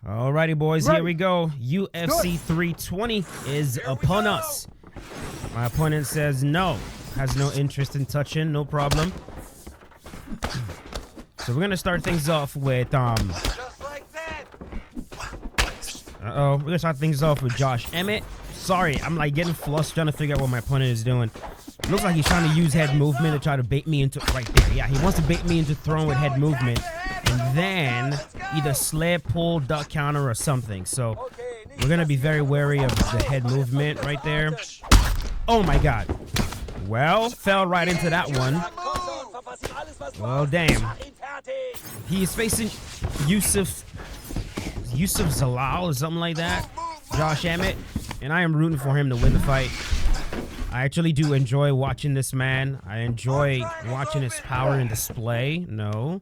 Alrighty, boys, here we go. UFC 320 is upon us. My opponent says no, has no interest in touching, no problem. So we're gonna start things off with we're gonna start things off with Josh Emmett. Sorry, I'm like getting flustered trying to figure out what my opponent is doing. Looks like he's trying to use head movement to try to bait me into right there. Yeah, he wants to bait me into throwing with head movement, and then either slip, pull, duck, counter, or something. So we're gonna be very wary of the head movement right there. Oh my God! Well, fell right into that one. Well, damn. He is facing Yusuf Zalal or something like that. Josh Emmett, and I am rooting for him to win the fight. I actually do enjoy watching this man. I enjoy watching his power in display. No.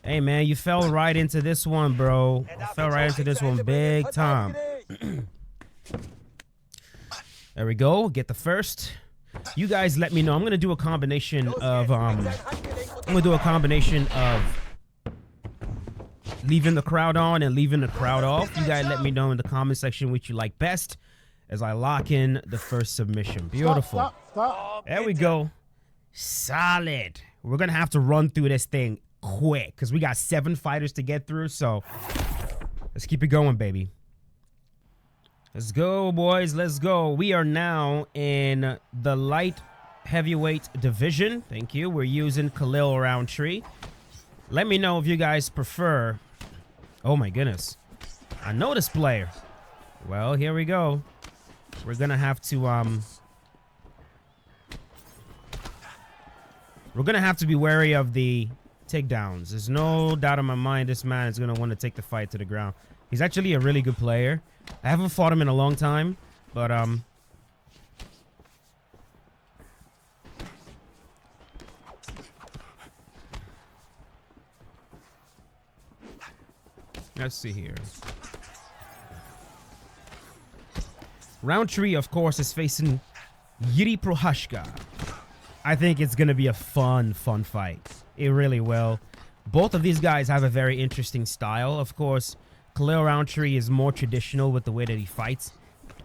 Hey, man, you fell right into this one, bro. You fell right into this one big time. There we go. Get the first. You guys let me know. I'm going to do a combination of, leaving the crowd on and leaving the crowd off. You guys let me know in the comment section which you like best as I lock in the first submission. Beautiful. Stop. There we go. Solid. We're going to have to run through this thing quick because we got 7 fighters to get through. So let's keep it going, baby. Let's go, boys. Let's go. We are now in the light heavyweight division. Thank you. We're using Khalil Roundtree. Let me know if you guys prefer. Oh, my goodness. I know this player. Well, here we go. We're going to have to, be wary of the takedowns. There's no doubt in my mind this man is going to want to take the fight to the ground. He's actually a really good player. I haven't fought him in a long time, but, let's see here. Roundtree, of course, is facing Prochazka. I think it's going to be a fun fight. It really will. Both of these guys have a very interesting style. Of course, Khalil Roundtree is more traditional with the way that he fights.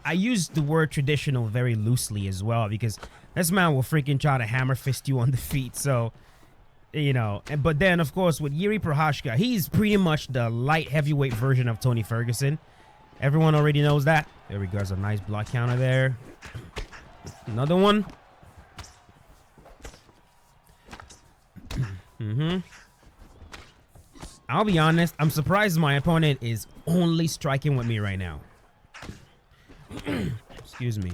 I use the word traditional very loosely as well because this man will freaking try to hammer fist you on the feet. So, you know, but then, of course, with Prochazka, he's pretty much the light heavyweight version of Tony Ferguson. Everyone already knows that. There we go. There's a nice block counter there. Another one. I'll be honest. I'm surprised my opponent is only striking with me right now. Excuse me.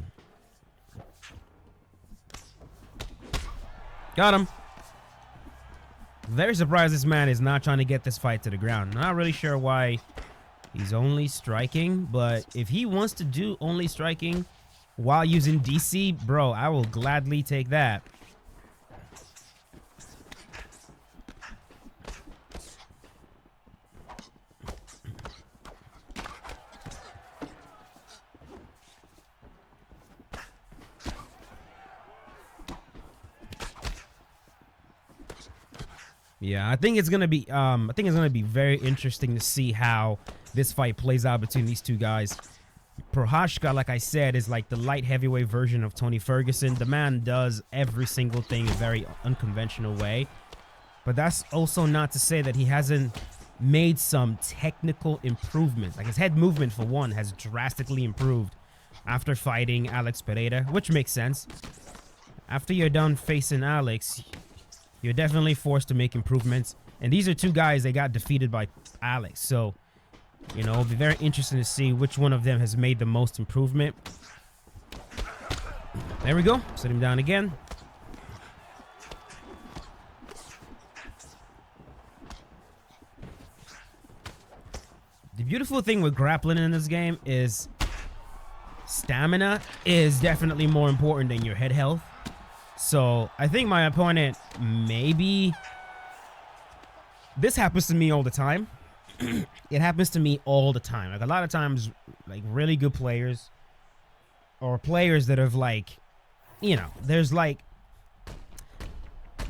Got him. Very surprised this man is not trying to get this fight to the ground. Not really sure why he's only striking, but if he wants to do only striking while using DC, bro, I will gladly take that. Yeah, I think it's gonna be very interesting to see how this fight plays out between these two guys. Prochazka, like I said, is like the light heavyweight version of Tony Ferguson. The man does every single thing in a very unconventional way. But that's also not to say that he hasn't made some technical improvements. Like his head movement, for one, has drastically improved after fighting Alex Pereira, which makes sense. After you're done facing Alex, you're definitely forced to make improvements. And these are two guys that got defeated by Alex. So, you know, it'll be very interesting to see which one of them has made the most improvement. There we go. Set him down again. The beautiful thing with grappling in this game is stamina is definitely more important than your head health. So I think my opponent maybe... This happens to me all the time. It happens to me all the time. Like a lot of times, like really good players or players that have like, you know, there's like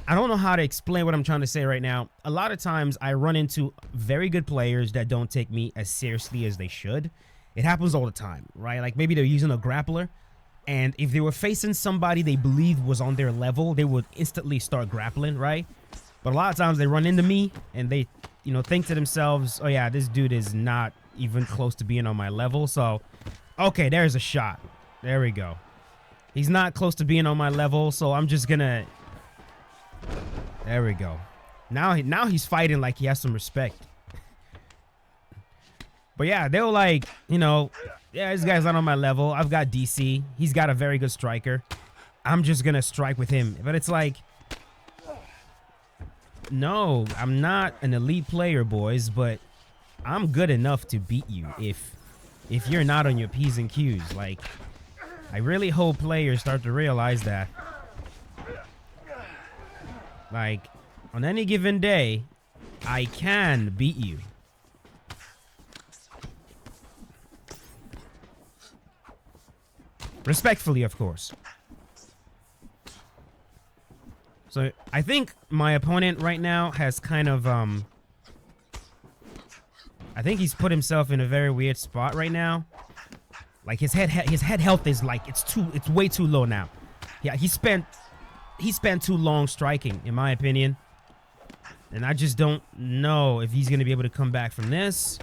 I don't know how to explain what I'm trying to say right now. A lot of times I run into very good players that don't take me as seriously as they should. It happens all the time, right? Like maybe they're using a grappler, and if they were facing somebody they believed was on their level, they would instantly start grappling, right? But a lot of times they run into me and they, you know, think to themselves, oh yeah, this dude is not even close to being on my level. So, okay, there's a shot. There we go. He's not close to being on my level, so I'm just gonna... There we go. Now he's fighting like he has some respect. But yeah, they were like, you know, yeah, this guy's not on my level. I've got DC. He's got a very good striker. I'm just gonna strike with him. But it's like, no, I'm not an elite player, boys, but I'm good enough to beat you if you're not on your P's and Q's. Like, I really hope players start to realize that. Like, on any given day, I can beat you. Respectfully, of course. So, I think my opponent right now has kind of, I think he's put himself in a very weird spot right now. Like, his head health is like, it's way too low now. Yeah, he spent too long striking, in my opinion. And I just don't know if he's going to be able to come back from this.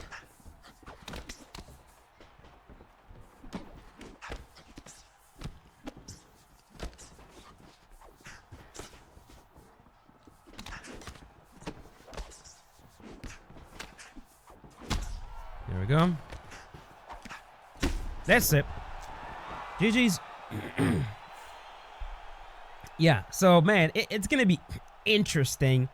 There we go. That's it. GG's. Yeah, so man, it's gonna be interesting.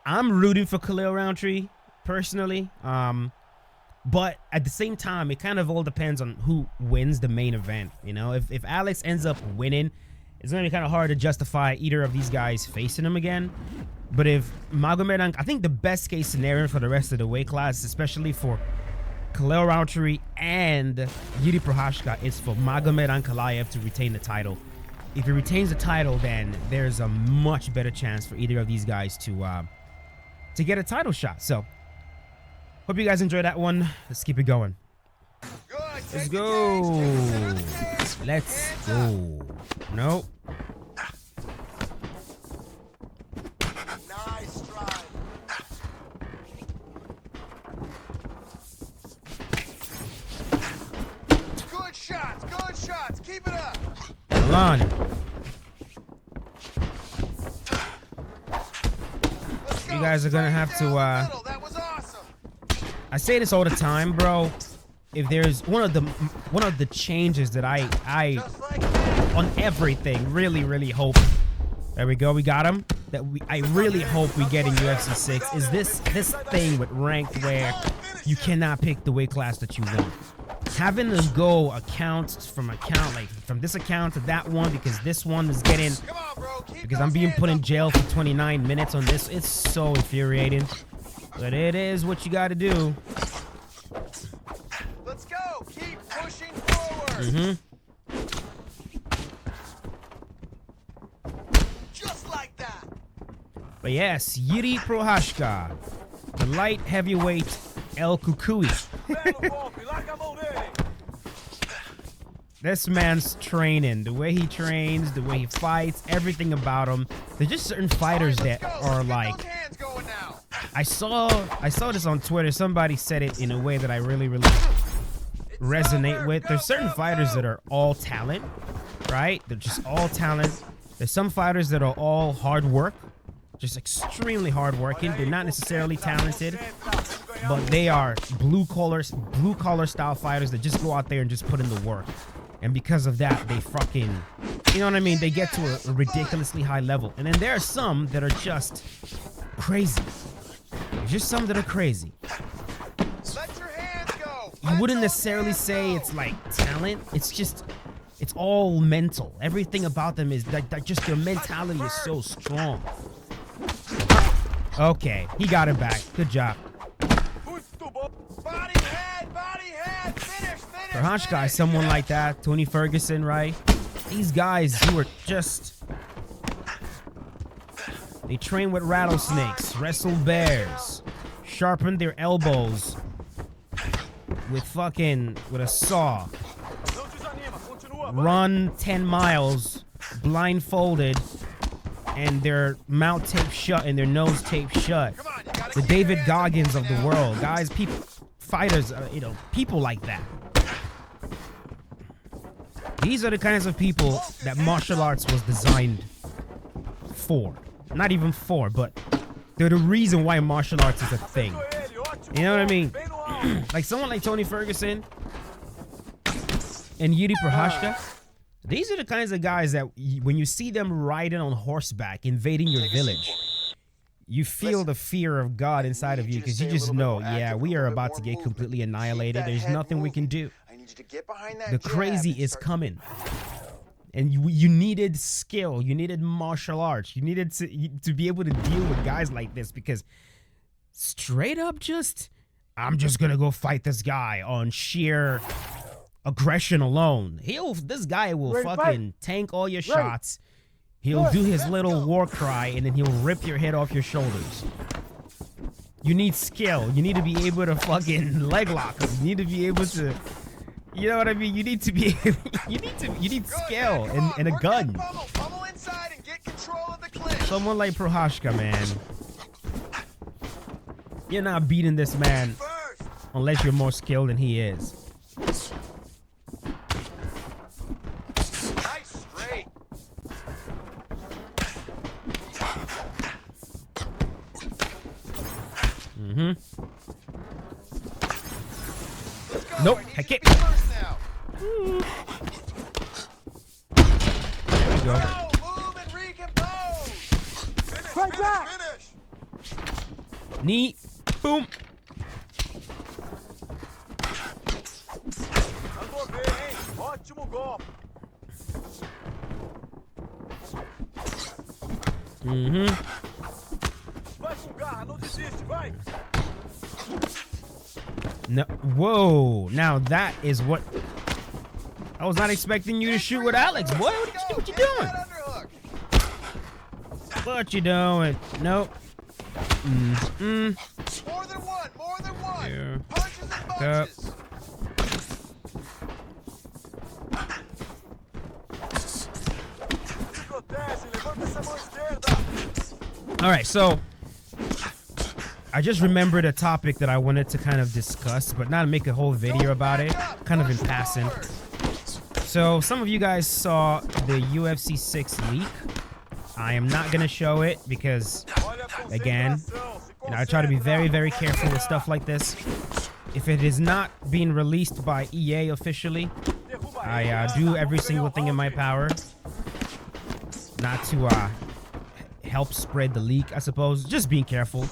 I'm rooting for Khalil Roundtree personally, but at the same time, it kind of all depends on who wins the main event. You know, if Alex ends up winning, it's gonna be kind of hard to justify either of these guys facing him again. But if Magomed, I think the best case scenario for the rest of the weight class, especially for Khalil Roundtree and Yuri Prochazka, is for Magomed Ankalaev to retain the title. If he retains the title, then there's a much better chance for either of these guys to get a title shot. So, hope you guys enjoyed that one. Let's keep it going. Let's go. Let's go. Nope. Nice stride. Good shots. Good shots. Keep it up. Hold on. You guys are gonna have to That was awesome. I say this all the time, bro. If there's one of the changes that I on everything really hope, there we go, we got him, that I really hope we get in UFC 6 is this thing with ranked where you cannot pick the weight class that you want. Having to go from this account to that one because this one is getting, because I'm being put in jail for 29 minutes on this, it's so infuriating. But it is what you got to do. Let's go. Keep pushing forward. Just like that. But yes, Yuri Prochazka, the light heavyweight El Kukui. This man's training, the way he trains, the way he fights, everything about him. There's just certain fighters that are like, I saw this on Twitter. Somebody said it in a way that I really resonate with. There's certain fighters that are all talent, right? They're just all talent. There's some fighters that are all hard work, just extremely hard working. They're not necessarily talented, but they are blue collar style fighters that just go out there and just put in the work. And because of that, they fucking, you know what I mean? They get to a ridiculously high level. And then there are some that are just crazy. There's just some that are crazy. Let your hands go. You wouldn't necessarily say it's like talent. It's all mental. Everything about them is that just their mentality is so strong. Okay, he got it back. Good job. Body head, finish. Prochazka is someone like that. Tony Ferguson, right? These guys who are just They train with rattlesnakes, wrestle bears, sharpen their elbows with a saw, run 10 miles blindfolded and their mouth taped shut and their nose taped shut. The David Goggins of the world, guys, people, fighters, people like that. These are the kinds of people that martial arts was designed for. Not even for, but they're the reason why martial arts is a thing. You know what I mean? Like someone like Tony Ferguson and Yuri Prochazka. These are the kinds of guys that when you see them riding on horseback, invading your village, you feel the fear of God inside of you because you just know, yeah, we are about to get completely annihilated. There's nothing we can do. The crazy is coming. And you needed skill. You needed martial arts. You needed to be able to deal with guys like this because straight up I'm just going to go fight this guy on sheer aggression alone. This guy will fucking tank all your shots. He'll do his little war cry and then he'll rip your head off your shoulders. You need skill. You need to be able to fucking leg lock him. You need to be able to, you know what I mean? You need to be, you need skill and a gun. Someone like Prochazka, man. You're not beating this man unless you're more skilled than he is. Nope, heck it. There we go. Move and recompose. Finish. Knee, boom. No, whoa! Now that is what I was not expecting you to shoot with Alex. Boy, what you doing? What you doing? Nope. More than one. Here. Punches and bunches. All right, so I just remembered a topic that I wanted to kind of discuss, but not make a whole video about it, kind of in passing. So some of you guys saw the UFC 6 leak. I am not going to show it because, again, I try to be very, very careful with stuff like this. If it is not being released by EA officially, I do every single thing in my power not to help spread the leak, I suppose. Just being careful.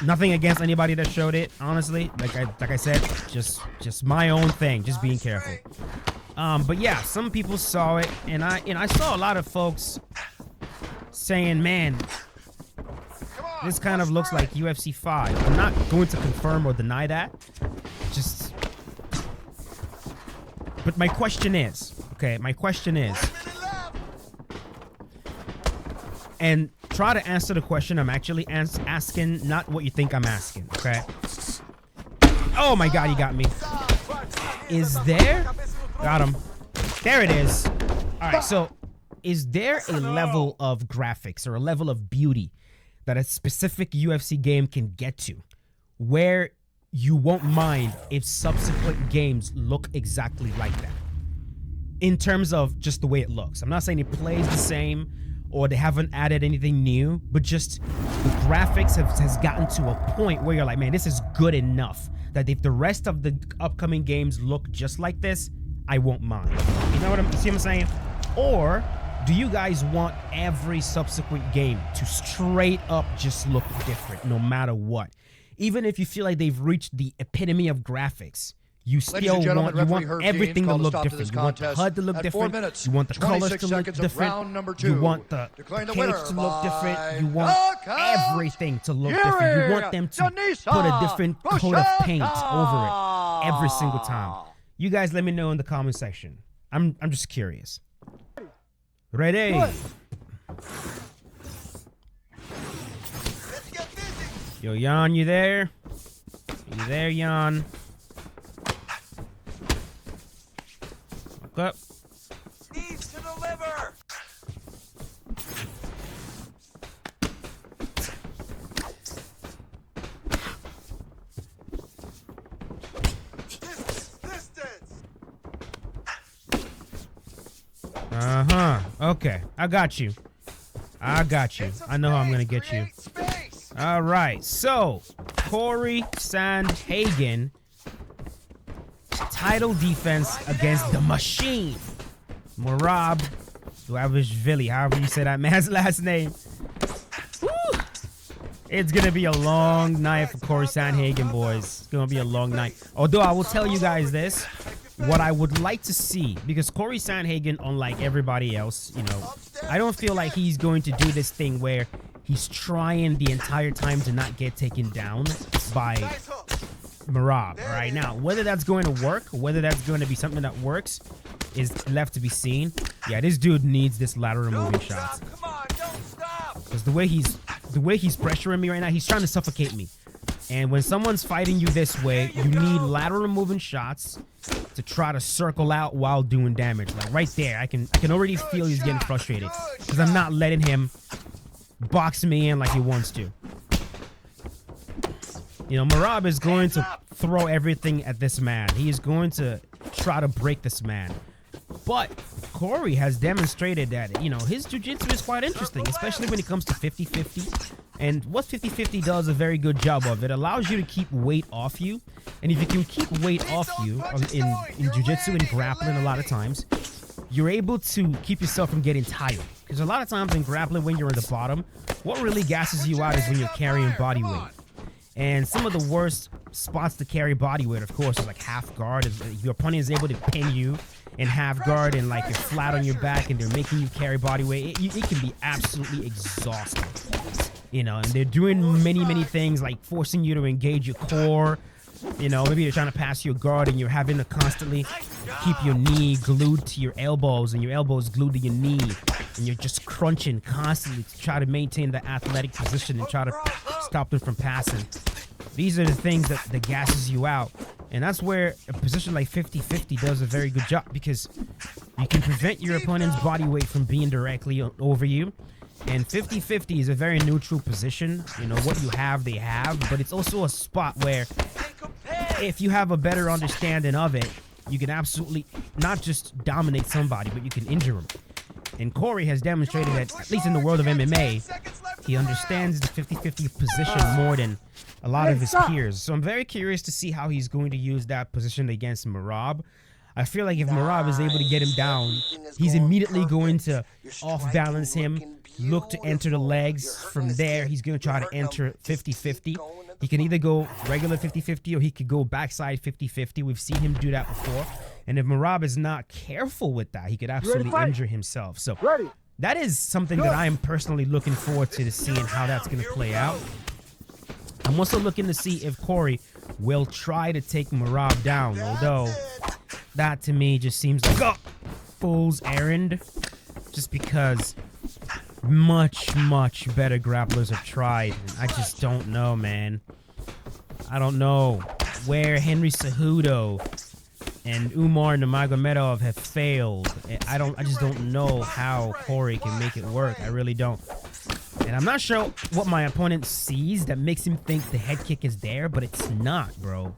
Nothing against anybody that showed it, honestly. Like I said, just my own thing. Just being careful. But yeah, some people saw it, and I saw a lot of folks saying, "Man, this kind of looks like UFC 5." I'm not going to confirm or deny that. But my question is, okay, and try to answer the question I'm actually asking, not what you think I'm asking, okay? Oh my God, he got me. Is there? Got him. There it is. All right, so is there a level of graphics or a level of beauty that a specific UFC game can get to where you won't mind if subsequent games look exactly like that? In terms of just the way it looks. I'm not saying it plays the same or they haven't added anything new, but just the graphics has gotten to a point where you're like, man, this is good enough that if the rest of the upcoming games look just like this, I won't mind. You know what I'm saying? Or do you guys want every subsequent game to straight up just look different no matter what? Even if you feel like they've reached the epitome of graphics, you still want everything to look different. You want the HUD to look different. You want the colors to look different. You want the cage to look different. You want everything to look different. You want them to put a different coat of paint over it every single time. You guys let me know in the comment section. I'm just curious. Ready? Let's get busy. Yo, Jan, you there? You there, Jan? Look up. Needs to deliver. Distance. Uh-huh. Okay. I got you. I got you. I know how I'm gonna get you. Create space. All right. So, Corey Sandhagen, title defense against the machine, Merab Dvalishvili, however you say that man's last name. Woo! It's gonna be a long night for Corey Sandhagen, boys. It's gonna be a long night. Although I will tell you guys this, what I would like to see, because Corey Sandhagen, unlike everybody else, you know, I don't feel like he's going to do this thing where he's trying the entire time to not get taken down by Nice hook. Merab. All right, now whether that's going to work, whether that's going to be something that works, is left to be seen. Yeah, this dude needs this lateral moving Don't shots, stop. Come on, don't stop. because the way he's pressuring me right now, he's trying to suffocate me. And when someone's fighting you this way, you need lateral moving shots to try to circle out while doing damage. Like right there, I can already feel he's getting frustrated because I'm not letting him box me in like he wants to. You know, Merab is going to throw everything at this man. He is going to try to break this man. But Corey has demonstrated that, you know, his jiu-jitsu is quite interesting, especially when it comes to 50-50. And what 50-50 does a very good job of, it allows you to keep weight off you. And if you can keep weight off you in jiu-jitsu and grappling a lot of times, you're able to keep yourself from getting tired. Because a lot of times in grappling, when you're in the bottom, what really gasses you out is when you're carrying body weight. And some of the worst spots to carry body weight, of course, is like half guard. If your opponent is able to pin you in half guard and like you're flat on your back and they're making you carry body weight, it can be absolutely exhausting. You know, and they're doing many things like forcing you to engage your core. You know, maybe they're trying to pass your guard and you're having to constantly keep your knee glued to your elbows and your elbows glued to your knee. And you're just crunching constantly to try to maintain the athletic position and try to stop them from passing. These are the things that gasses you out. And that's where a position like 50-50 does a very good job, because you can prevent your opponent's body weight from being directly over you. And 50-50 is a very neutral position. You know, what you have, they have. But it's also a spot where if you have a better understanding of it, you can absolutely not just dominate somebody, but you can injure them. And Corey has demonstrated that, at least in the world of MMA, he understands the 50-50 position more than a lot of his peers. So I'm very curious to see how he's going to use that position against Merab. I feel like if Merab is able to get him down, he's immediately going to off-balance him, look to enter the legs. From there, he's going to try to enter 50-50. He can either go regular 50-50 or he could go backside 50-50. We've seen him do that before. And if Merab is not careful with that, he could absolutely injure himself. So that is something that I am personally looking forward to seeing how that's going to play out. I'm also looking to see if Corey will try to take Merab down, although that to me just seems like a fool's errand, just because much better grapplers have tried. I just don't know, man. I don't know where Henry Cejudo and Umar Nurmagomedov have failed. I just don't know how Corey can make it work. I really don't. And I'm not sure what my opponent sees that makes him think the head kick is there, but it's not, bro.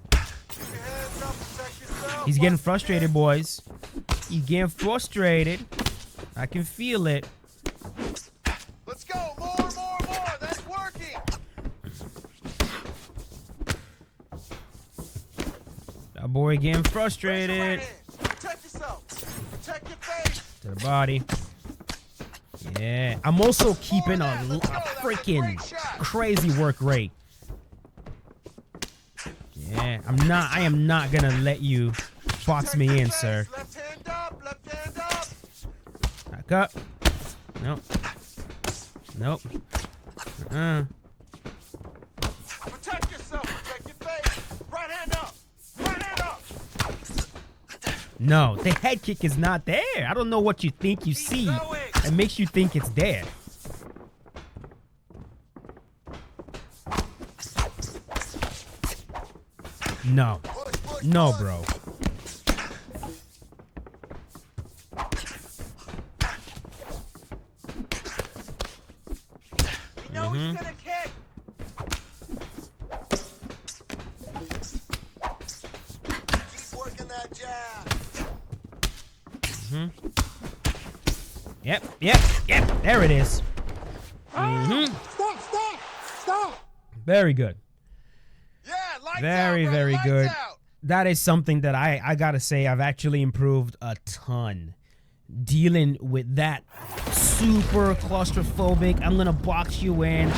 He's getting frustrated, boys. He's getting frustrated. I can feel it. Let's go. More. That's working. That boy getting frustrated. Protect yourself. Protect your face. To the body. Yeah. I'm also keeping a freaking crazy work rate. Yeah. I am not gonna let you box me in, sir. Left hand up. Back up. Nope. Protect yourself. Protect your face. Right hand up. No, the head kick is not there. I don't know what you think you see that makes you think it's there. No. No, bro. You know he's gonna kick. Keep working that jab. Yep. There it is. Stop! Very good. Yeah, lights Very, out, bro, very lights good. out. That is something that I gotta say I've actually improved a ton. Dealing with that super claustrophobic, I'm gonna box you in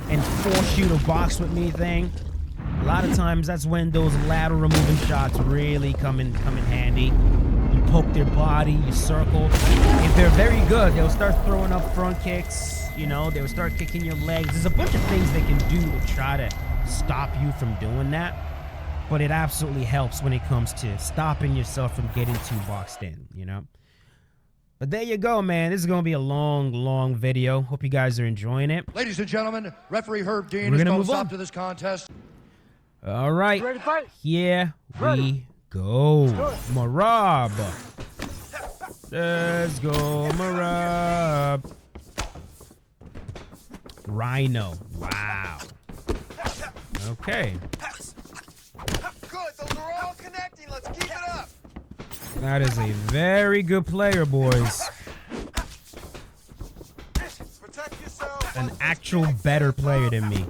and force you to box with me thing. A lot of times that's when those lateral moving shots really come in handy. You poke their body, you circle. If they're very good, they'll start throwing up front kicks. You know, they'll start kicking your legs. There's a bunch of things they can do to try to stop you from doing that. But it absolutely helps when it comes to stopping yourself from getting too boxed in, you know? But there you go, man. This is going to be a long video. Hope you guys are enjoying it. Ladies and gentlemen, referee Herb Dean We're has gonna called a move stop on to this contest. All right. Ready to fight? Here Ready. we go. Marab. Let's go, Marab. Rhino. Wow. Okay. Good, those are all connecting. Let's keep it up. That is a very good player, boys. Protect yourself. An actual better player than me.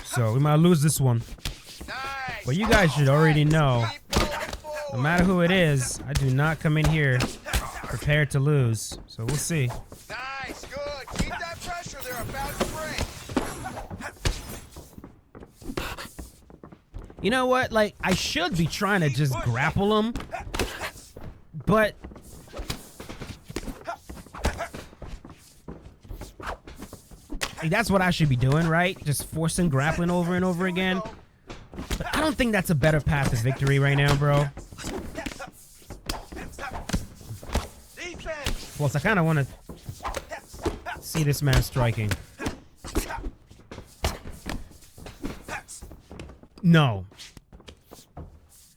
So we might lose this one. Nice. But you guys should already know, Keep going forward. no matter who it is, I do not come in here prepared to lose. So we'll see. Nice, good. Keep that pressure. They're about to break. You know what? Like, I should be trying to just grapple him. But like, that's what I should be doing, right? Just forcing grappling over and over again. But I don't think that's a better path to victory right now, bro. Defense. Plus, I kind of want to see this man striking. No.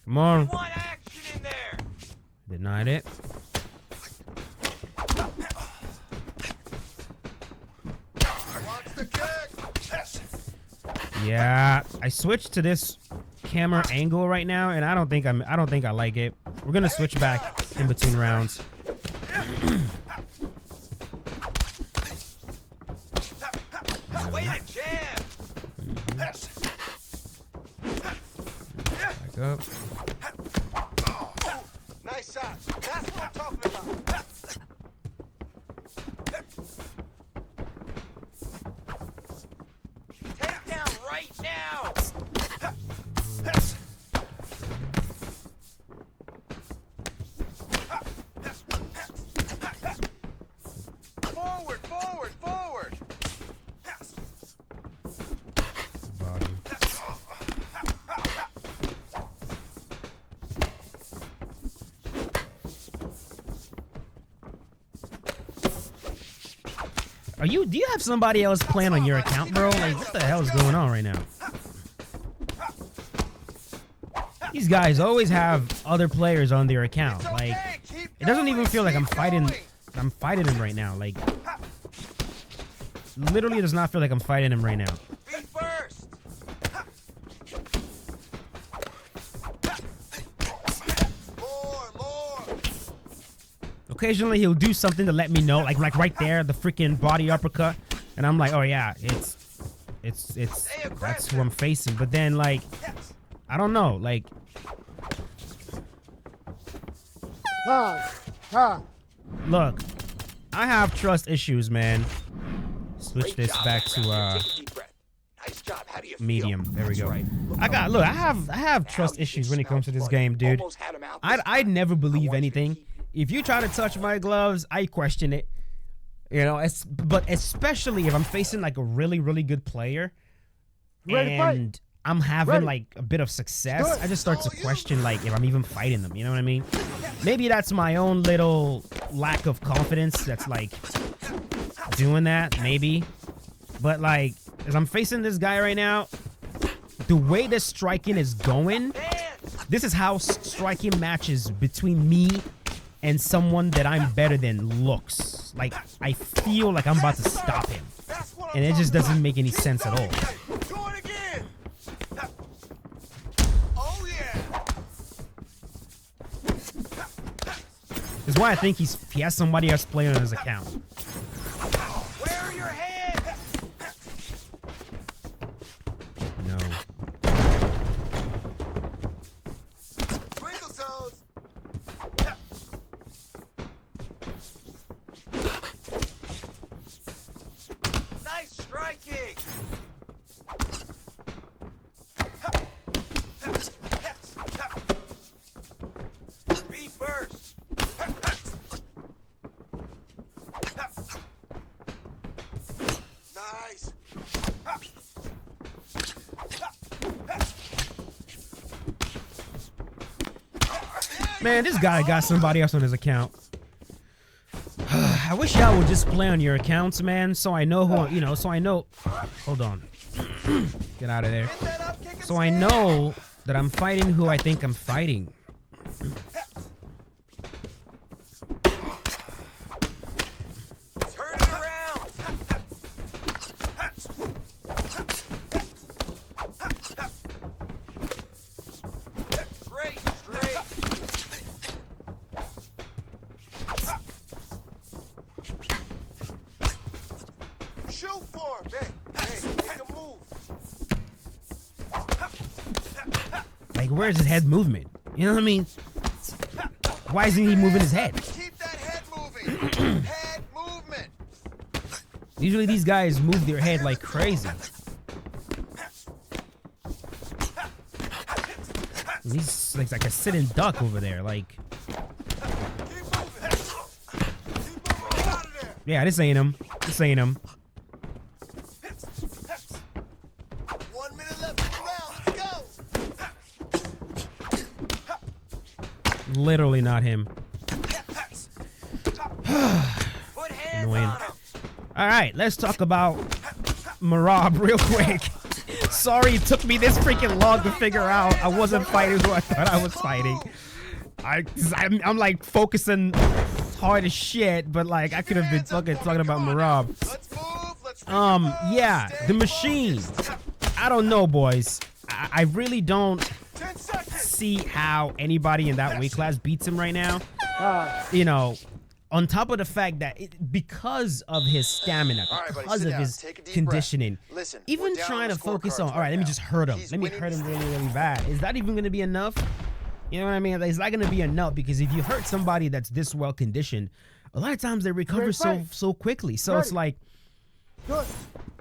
Come on. Want action in there. Denied it. Wants the kick. Yeah, I switched to this camera angle right now, and I don't think I like it. We're gonna switch back in between rounds. Way to jam. Back up. Nice shot. That's what I'm talking about. Take down right now. Forward, forward, forward. Body. Do you have somebody else playing on your account, bro? Like, what the hell is going on right now? These guys always have other players on their account. Like, it doesn't even feel like I'm fighting him right now. Like, literally does not feel like I'm fighting him right now. Feet first. More. Occasionally he'll do something to let me know, like right there, the freaking body uppercut, and I'm like, oh yeah, it's that's who I'm facing. But then, like, I don't know, like, look, I have trust issues, man. Switch this back to medium. There we go. I have trust issues when it comes to this game, dude. I'd never believe anything. If you try to touch my gloves, I question it. You know, but especially if I'm facing like a really good player and I'm having like a bit of success, I just start to question like if I'm even fighting them. You know what I mean? Maybe that's my own little lack of confidence that's like doing that, maybe. But like, as I'm facing this guy right now, the way the striking is going, this is how striking matches between me and someone that I'm better than looks. Like, I feel like I'm about to stop him. And it just doesn't make any sense at all. Do it again. Oh yeah. That's why I think he has somebody else playing on his account. Where are your hands? No. Twinkle toes. Nice striking. Speed first. Nice. Man, this guy got somebody else on his account. I wish y'all would just play on your accounts, man, so I know who, you know, so I know. Hold on. Get out of there. Hit that up, kick and So I stand. know that I'm fighting who I think I'm fighting. Turn it around. Great, straight. Shoot for him. Hey, make a move. Like, where's his head movement? You know what I mean? Why isn't he moving his head? Keep that head moving. Head movement. Usually these guys move their head like crazy. He's like a sitting duck over there. Like, Keep moving. Keep moving out of there. yeah, this ain't him. This ain't him. 1 minute left in the round. Let's go. Literally not him. Put hands Annoying. on him. All right, let's talk about Merab real quick. Sorry it took me this freaking long to figure out I wasn't fighting who I thought I was fighting. I'm like focusing hard as shit, but like I could have been fucking talking about Merab. Let's move. Let's recompose. Yeah, Stay the machine. focused. I don't know, boys. I really don't 10 seconds. see how anybody in that weight class beats him right now. You know, on top of the fact that because of his stamina, All right, buddy, because sit of down. his Take a deep conditioning, breath. Listen, even we're down trying to on the focus on, scorecards all right, let me now. just hurt him. He's Let me winning hurt him this really, really bad. Is that even going to be enough? You know what I mean? Is that going to be enough? Because if you hurt somebody that's this well conditioned, a lot of times they recover so quickly. So it's like,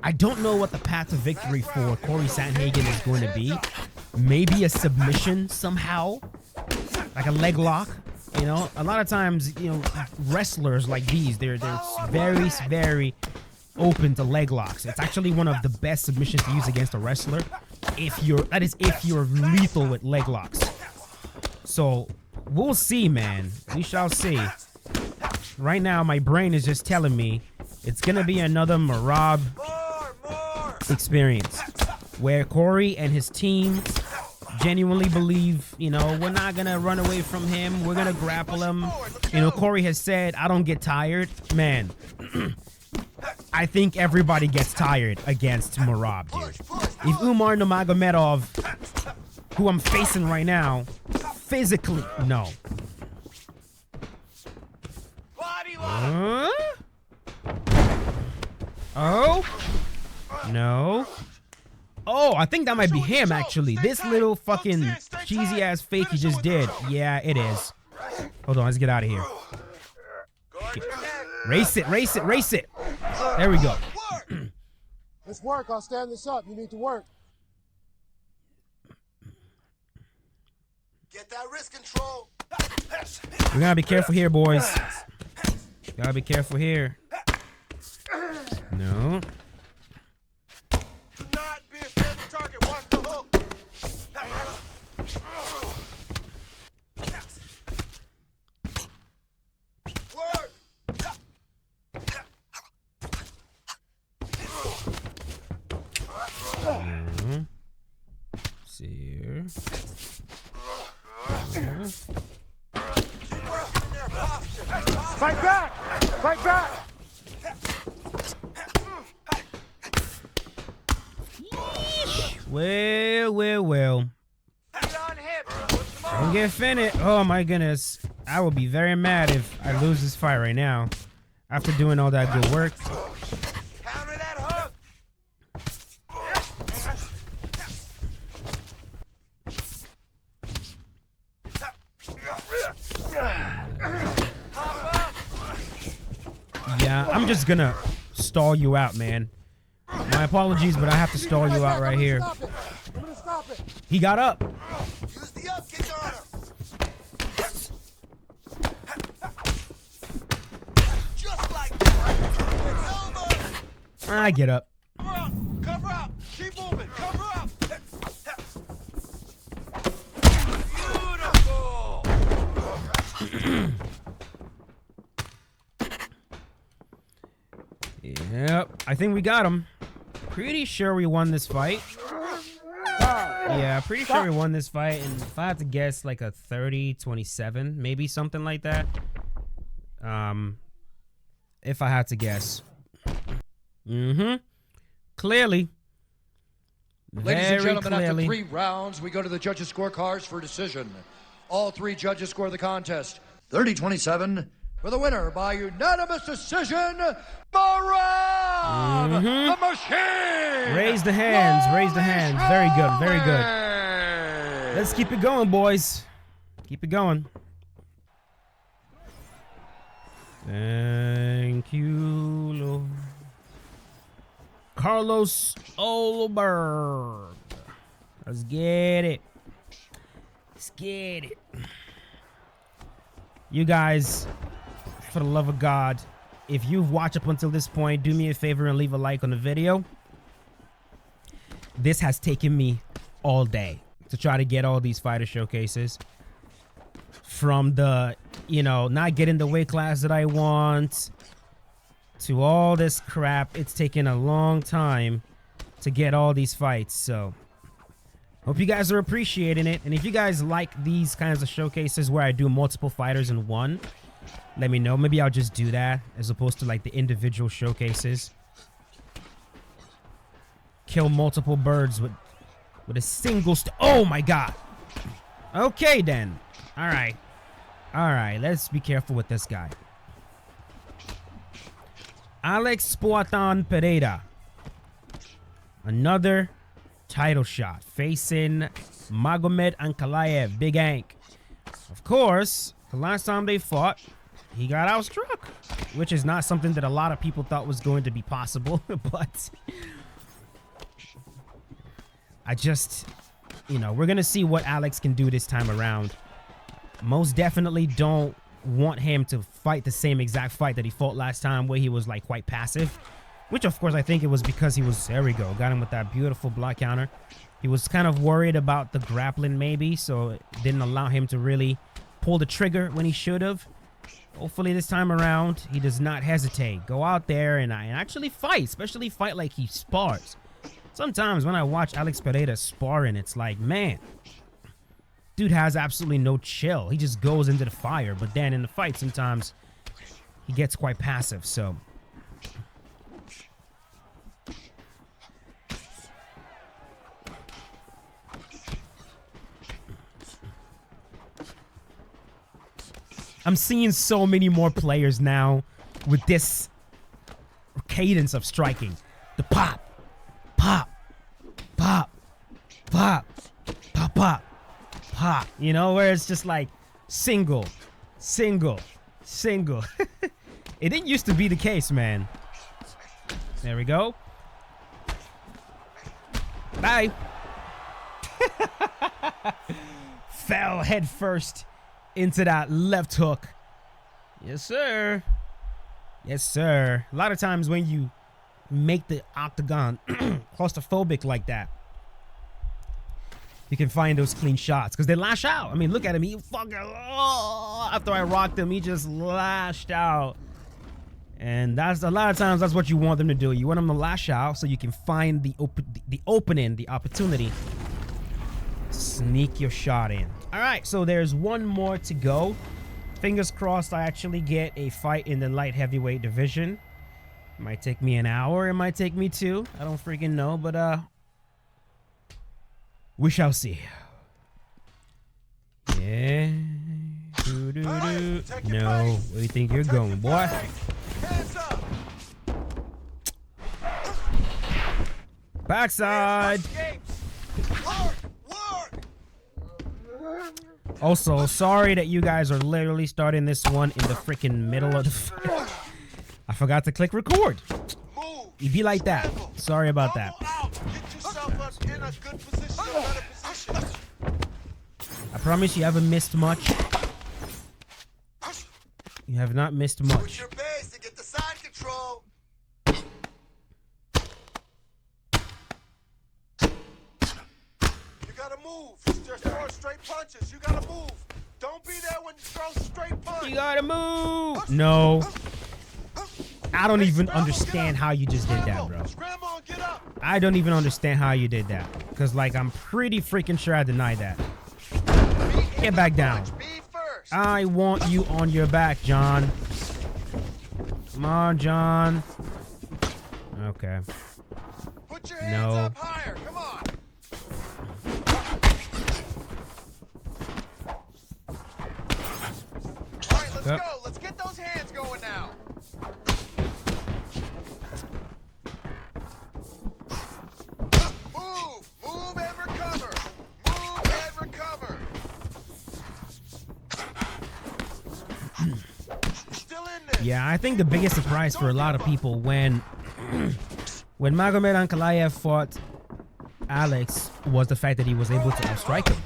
I don't know what the path to victory for Corey Sandhagen is going to be. Maybe a submission somehow, like a leg lock. You know, a lot of times, you know, wrestlers like these, they're very, very open to leg locks. It's actually one of the best submissions to use against a wrestler. If you're lethal with leg locks. So we'll see, man. We shall see. Right now, my brain is just telling me it's gonna be another Merab More. experience where Corey and his team genuinely believe, you know, we're not gonna run away from him. We're gonna grapple him. You know, Corey has said, I don't get tired. Man, I think everybody gets tired against Merab, dude. If Umar Nurmagomedov, who I'm facing right now, physically, no. Body lock. Oh? No. Oh, I think that might be him, actually. This little fucking cheesy ass fake he just did. Yeah, it is. Hold on, let's get out of here. Guard your neck. Race it, race it, race it. There we go. Work. Let's work. I'll stand this up. You need to work. Get that wrist control. We gotta be careful here, boys. Gotta be careful here. No. Do not be a fair target. Watch the hook. Work. see here. Fight back! Fight back! Well. Don't get offended. Oh my goodness. I will be very mad if I lose this fight right now. After doing all that good work. Counter that hook. Yeah, I'm just gonna stall you out, man. My apologies, but I have to stall you out right here. Stop it. I'm gonna stop it. He got up. Use the up kick on him. Just like that. It's over. I get up. Cover up. Cover up. Keep moving. Cover up. Beautiful. Yep, I think we got him. Pretty sure we won this fight. Yeah, pretty sure we won this fight. And if I had to guess, like a 30-27, maybe something like that. If I had to guess. Clearly. Ladies and Very gentlemen, after clearly. 3 rounds, we go to the judges' scorecards for decision. All 3 judges score the contest 30-27 for the winner by unanimous decision, Baram, the Machine. Raise the hands, raise the hands. Very good, very good. Let's keep it going, boys. Keep it going. Thank you, Lord. Carlos Ulberg. Let's get it. Let's get it. You guys, for the love of God, if you've watched up until this point, do me a favor and leave a like on the video. This has taken me all day to try to get all these fighter showcases. From the, not getting the weight class that I want, to all this crap. It's taken a long time to get all these fights, so hope you guys are appreciating it. And if you guys like these kinds of showcases where I do multiple fighters in one, let me know. Maybe I'll just do that as opposed to like the individual showcases. Kill multiple birds with a single oh my god. Okay then. All right, let's be careful with this guy. Alex Pereira, another title shot, facing Magomed Ankalaev, Big Ank. Of course, the last time they fought, he got outstruck, which is not something that a lot of people thought was going to be possible. But I just, we're going to see what Alex can do this time around. Most definitely don't want him to fight the same exact fight that he fought last time, where he was like quite passive, which of course I think it was because he was, there we go, got him with that beautiful block counter. He was kind of worried about the grappling maybe, so it didn't allow him to really pull the trigger when he should have. Hopefully this time around he does not hesitate. Go out there and actually fight, especially fight like he spars. Sometimes when I watch Alex Pereira sparring, it's like, man, dude has absolutely no chill. He just goes into the fire. But then in the fight, sometimes he gets quite passive. So I'm seeing so many more players now with this cadence of striking. The pop, pop, pop, pop, pop, pop. Pop, where it's just like single, single, single. It didn't used to be the case, man. There we go. Bye. Fell head first into that left hook. Yes, sir. Yes, sir. A lot of times when you make the octagon claustrophobic like that, you can find those clean shots because they lash out. I mean, look at him. He fucking, after I rocked him, he just lashed out. And that's a lot of times that's what you want them to do. You want them to lash out so you can find the opening, the opportunity Sneak your shot in. All right, so there's one more to go. Fingers crossed I actually get a fight in the light heavyweight division. It might take me an hour. It might take me 2. I don't freaking know, but we shall see. Yeah. No, where do you think you're going, boy? Backside. Also, sorry that you guys are literally starting this one in the freaking middle of the. I forgot to click record. You'd be like that. Sorry about that. I promise you haven't missed much. You have not missed much. Push your base to get the side control. You gotta move. Just throw straight punches. You gotta move. Don't be there when you throw straight punches. You gotta move. No. I don't even understand how you just did that, bro. I don't even understand how you did that. Because, like, I'm pretty freaking sure I denied that. Get back down. I want you on your back, John. Come on, John. Okay. Put your hands No. up higher. Come on. All right, let's go. Let's get those hands going now. Move and recover. Move and recover. Still in there. Yeah, I think the biggest surprise for a lot of people when Magomed Ankalaev fought Alex was the fact that he was able to outstrike him.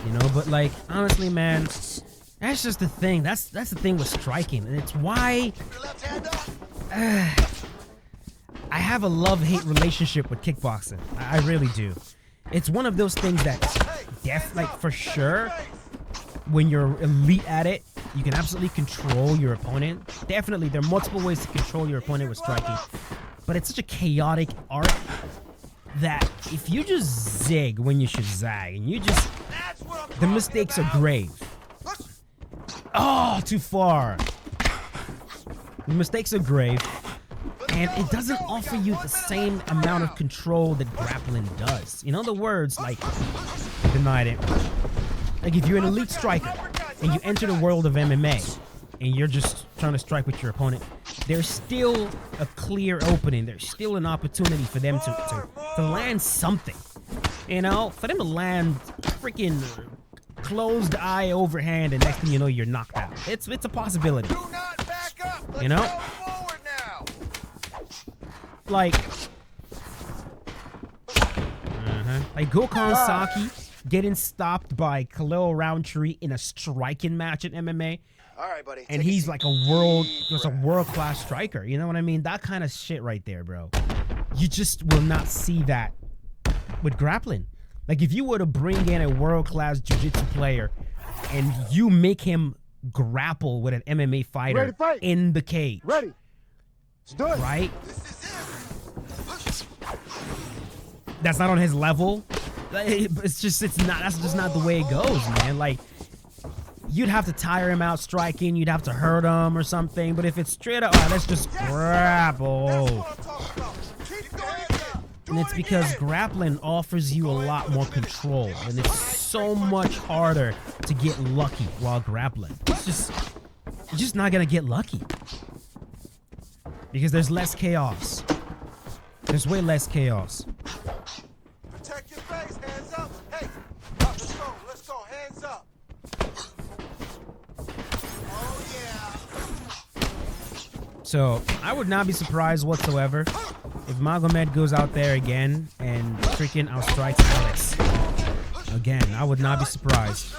You know, but like honestly, man, that's just the thing. That's the thing with striking, and it's why Your left hand up. I have a love-hate relationship with kickboxing. I really do. It's one of those things that, like for sure, when you're elite at it, you can absolutely control your opponent. Definitely, there are multiple ways to control your opponent with striking, but it's such a chaotic art that if you just zig when you should zag, and you just, the mistakes are grave. Oh, too far. The mistakes are grave. And it doesn't offer you the same amount of control that grappling does. In other words, like, denied it. Like, if you're an elite striker and you enter the world of MMA and you're just trying to strike with your opponent, there's still a clear opening. There's still an opportunity for them to land something. You know, for them to land freaking closed eye overhand, and next thing you know, you're knocked out. It's a possibility. Do not back up. Let's You know? go forward now. Like Gokhan Saki getting stopped by Khalil Roundtree in a striking match in MMA, All right, buddy. and take a he's seat. like a world-class striker. You know what I mean? That kind of shit right there, bro. You just will not see that with grappling. Like if you were to bring in a world-class jiu-jitsu player and you make him grapple with an MMA fighter Ready to fight? in the cage, Ready. Let's do it. right? This is it. That's not on his level. It's just that's just not the way it goes, man. Like you'd have to tire him out striking, you'd have to hurt him or something. But if it's straight up, let's just grapple. That's what I'm talking about. Keep going. And it's because grappling offers you a lot more control, and it's so much harder to get lucky while grappling. You're just not gonna get lucky because there's less chaos. There's way less chaos. Protect your face. Hands up. Hey. Let's go. Let's go. Hands up. Oh, yeah. So I would not be surprised whatsoever if Magomed goes out there again and freaking outstrikes Alex. Again, I would not be surprised.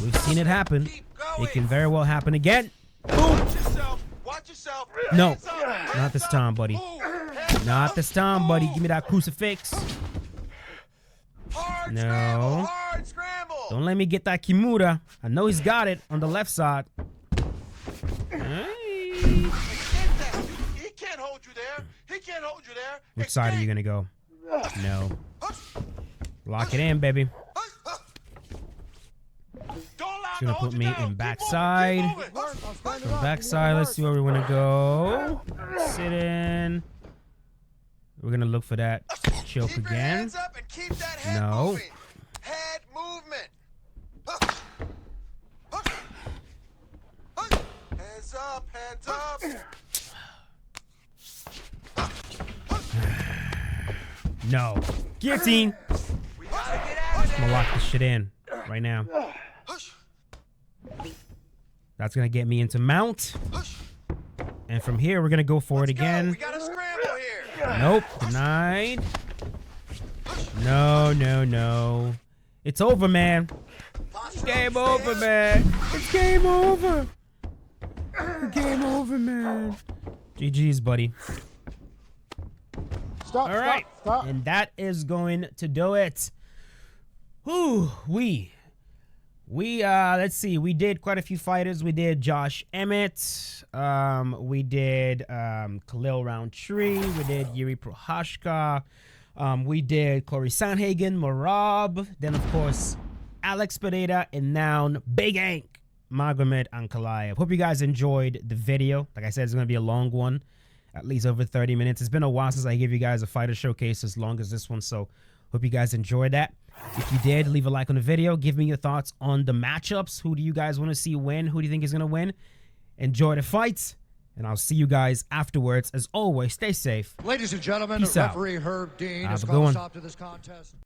We've seen it happen. It can very well happen again. Boom. Watch yourself. No, Hands up. not this time, buddy. Not this time, buddy. Give me that crucifix. Hard No. scramble. Hard scramble. Don't let me get that Kimura. I know he's got it on the left side. Hey. He can't hold you there. He can't hold you there. Which side are you gonna go? No. Lock it in, baby. Don't allow It's gonna put me in backside. Keep moving. From backside, let's see where we wanna go. Sit in. We're gonna look for that choke Keep your again. hands up and keep that head No. moving. Head movement. Hands up, hands up. No. Guillotine. We gotta get out of I'm gonna lock this shit in right now. there. That's gonna get me into mount. And from here, we're gonna go for it Let's go. again. We gotta scramble here. Nope. Denied. No, no, no. It's over, man. It's game over, man. It's game over. Game over, man. GG's, buddy. Stop, All right. stop. And that is going to do it. Whew, let's see, we did quite a few fighters. We did Josh Emmett, we did Khalil Roundtree, we did Yuri Prochazka, we did Corey Sandhagen, Marab, then of course Alex Pereira, and now Big Ank Magomed Ankalaev. Hope you guys enjoyed the video. Like I said, it's gonna be a long one, at least over 30 minutes. It's been a while since I gave you guys a fighter showcase as long as this one, so hope you guys enjoyed that. If you did, leave a like on the video. Give me your thoughts on the matchups. Who do you guys want to see win? Who do you think is going to win? Enjoy the fights, and I'll see you guys afterwards. As always, stay safe. Ladies and gentlemen, Peace out. referee Herb Dean has Have a good called a one. stop to this contest.